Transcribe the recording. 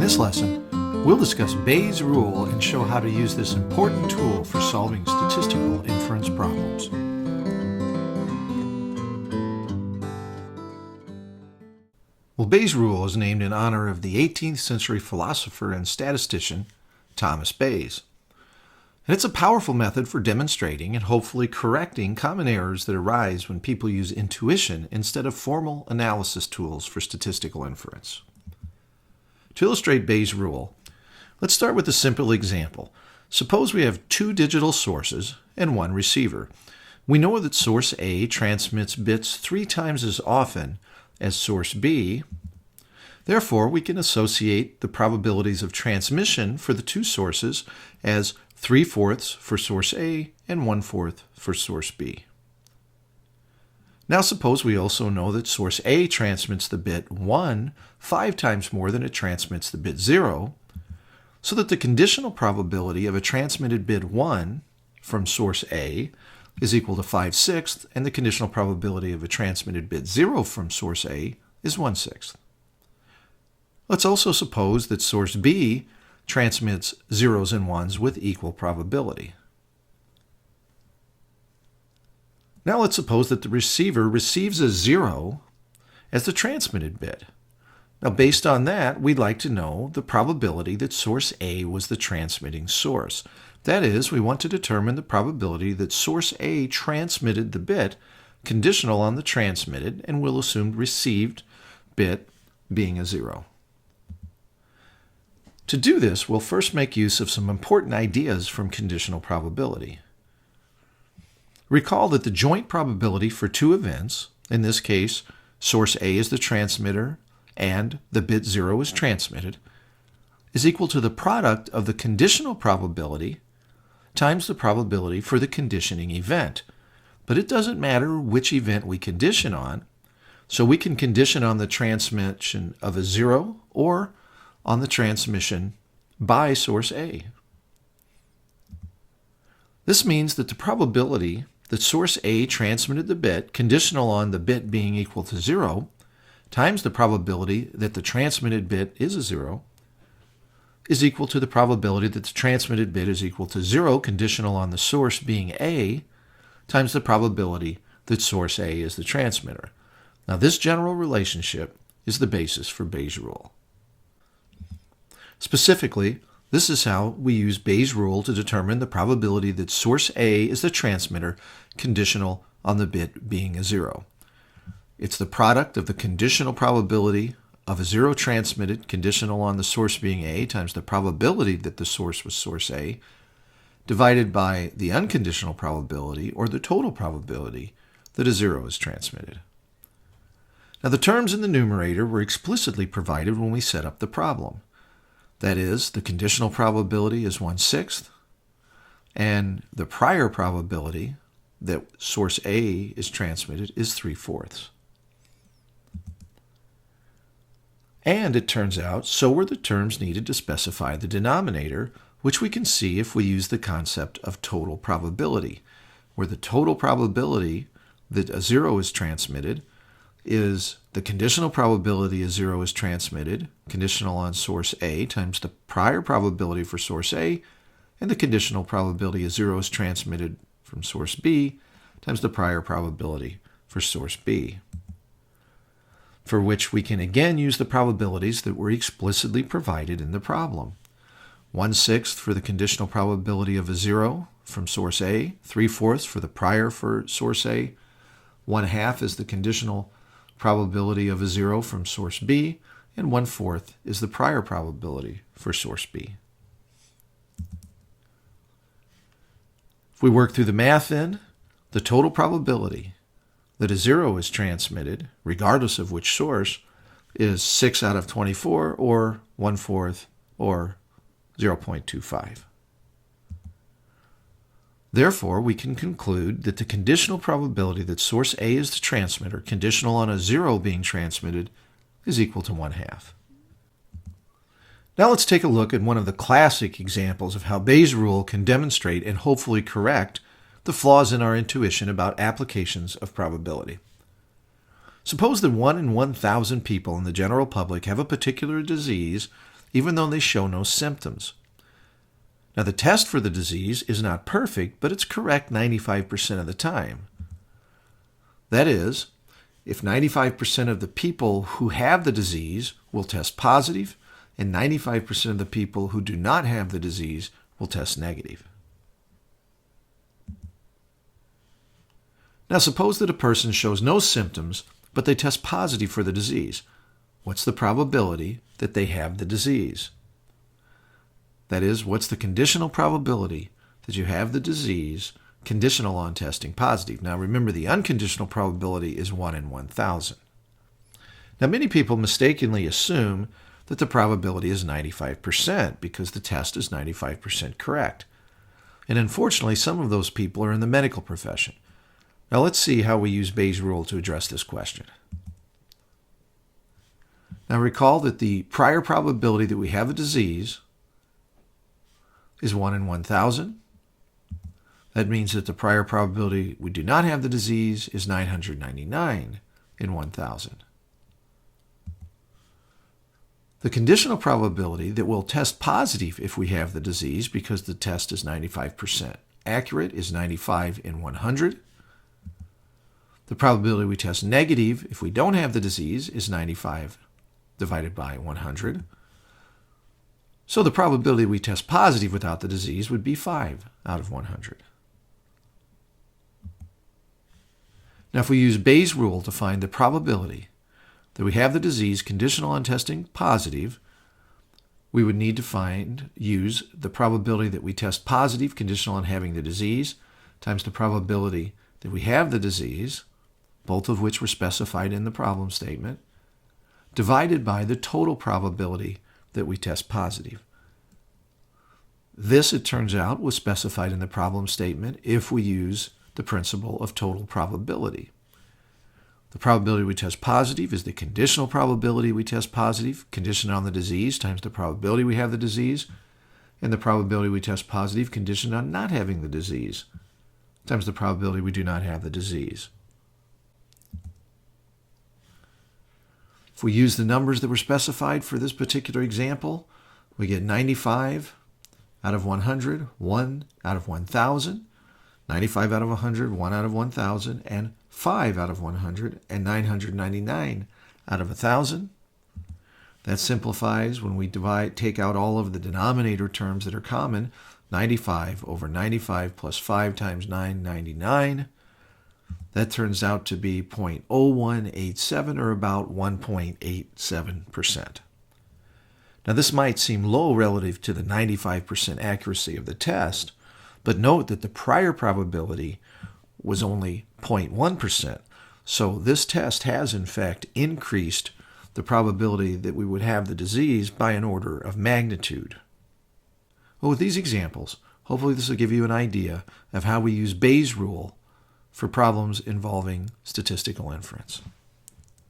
this lesson, we'll discuss Bayes' rule and show how to use this important tool for solving statistical inference problems. Well, Bayes' rule is named in honor of the 18th century philosopher and statistician Thomas Bayes. And it's a powerful method for demonstrating and hopefully correcting common errors that arise when people use intuition instead of formal analysis tools for statistical inference. To illustrate Bayes' rule, let's start with a simple example. Suppose we have two digital sources and one receiver. We know that source A transmits bits 3 times as often as source B. Therefore, we can associate the probabilities of transmission for the two sources as 3/4 for source A and 1/4 for source B. Now suppose we also know that source A transmits the bit 1 5 times more than it transmits the bit 0, so that the conditional probability of a transmitted bit 1 from source A is equal to 5/6, and the conditional probability of a transmitted bit 0 from source A is 1/6. Let's also suppose that source B transmits 0s and 1s with equal probability. Now let's suppose that the receiver receives a 0 as the transmitted bit. Now based on that, we'd like to know the probability that source A was the transmitting source. That is, we want to determine the probability that source A transmitted the bit conditional on the transmitted, and we'll assume received bit being a 0. To do this, we'll first make use of some important ideas from conditional probability. Recall that the joint probability for two events, in this case, source A is the transmitter and the bit 0 is transmitted, is equal to the product of the conditional probability times the probability for the conditioning event. But it doesn't matter which event we condition on, so we can condition on the transmission of a 0 or on the transmission by source A. This means that the probability that source A transmitted the bit, conditional on the bit being equal to 0, times the probability that the transmitted bit is a 0, is equal to the probability that the transmitted bit is equal to 0, conditional on the source being A, times the probability that source A is the transmitter. Now this general relationship is the basis for Bayes' rule. Specifically, this is how we use Bayes' rule to determine the probability that source A is the transmitter conditional on the bit being a 0. It's the product of the conditional probability of a 0 transmitted conditional on the source being A times the probability that the source was source A divided by the unconditional probability or the total probability that a 0 is transmitted. Now the terms in the numerator were explicitly provided when we set up the problem. That is, the conditional probability is 1/6, and the prior probability that source A is transmitted is 3/4. And it turns out, so were the terms needed to specify the denominator, which we can see if we use the concept of total probability, where the total probability that a 0 is transmitted is the conditional probability a 0 is transmitted, conditional on source A, times the prior probability for source A, and the conditional probability a 0 is transmitted from source B, times the prior probability for source B, for which we can again use the probabilities that were explicitly provided in the problem. 1/6 for the conditional probability of a 0 from source A, 3/4 for the prior for source A, 1/2 is the conditional probability of a 0 from source B, and 1/4 is the prior probability for source B. If we work through the math then, the total probability that a 0 is transmitted, regardless of which source, is 6 out of 24, or 1/4, or 0.25. Therefore, we can conclude that the conditional probability that source A is the transmitter, conditional on a 0 being transmitted, is equal to 1/2. Now let's take a look at one of the classic examples of how Bayes' rule can demonstrate and hopefully correct the flaws in our intuition about applications of probability. Suppose that 1 in 1,000 people in the general public have a particular disease even though they show no symptoms. Now, the test for the disease is not perfect, but it's correct 95% of the time. That is, if 95% of the people who have the disease will test positive, and 95% of the people who do not have the disease will test negative. Now, suppose that a person shows no symptoms, but they test positive for the disease. What's the probability that they have the disease? That is, what's the conditional probability that you have the disease conditional on testing positive? Now, remember, the unconditional probability is 1 in 1,000. Now, many people mistakenly assume that the probability is 95% because the test is 95% correct. And unfortunately, some of those people are in the medical profession. Now, let's see how we use Bayes' rule to address this question. Now, recall that the prior probability that we have a disease is 1 in 1,000. That means that the prior probability we do not have the disease is 999 in 1,000. The conditional probability that we'll test positive if we have the disease, because the test is 95% accurate, is 95 in 100. The probability we test negative if we don't have the disease is 95 divided by 100. So the probability we test positive without the disease would be 5 out of 100. Now, if we use Bayes' rule to find the probability that we have the disease conditional on testing positive, we would need to use the probability that we test positive conditional on having the disease times the probability that we have the disease, both of which were specified in the problem statement, divided by the total probability that we test positive. This, it turns out, was specified in the problem statement if we use the principle of total probability. The probability we test positive is the conditional probability we test positive, conditioned on the disease, times the probability we have the disease, and the probability we test positive, conditioned on not having the disease, times the probability we do not have the disease. If we use the numbers that were specified for this particular example, we get 95 out of 100, 1 out of 1,000, 95 out of 100, 1 out of 1,000, and 5 out of 100, and 999 out of 1,000. That simplifies when we take out all of the denominator terms that are common. 95 over 95 plus 5 times 999. That turns out to be 0.0187, or about 1.87%. Now, this might seem low relative to the 95% accuracy of the test, but note that the prior probability was only 0.1%. So this test has, in fact, increased the probability that we would have the disease by an order of magnitude. Well, with these examples, hopefully this will give you an idea of how we use Bayes' rule for problems involving statistical inference.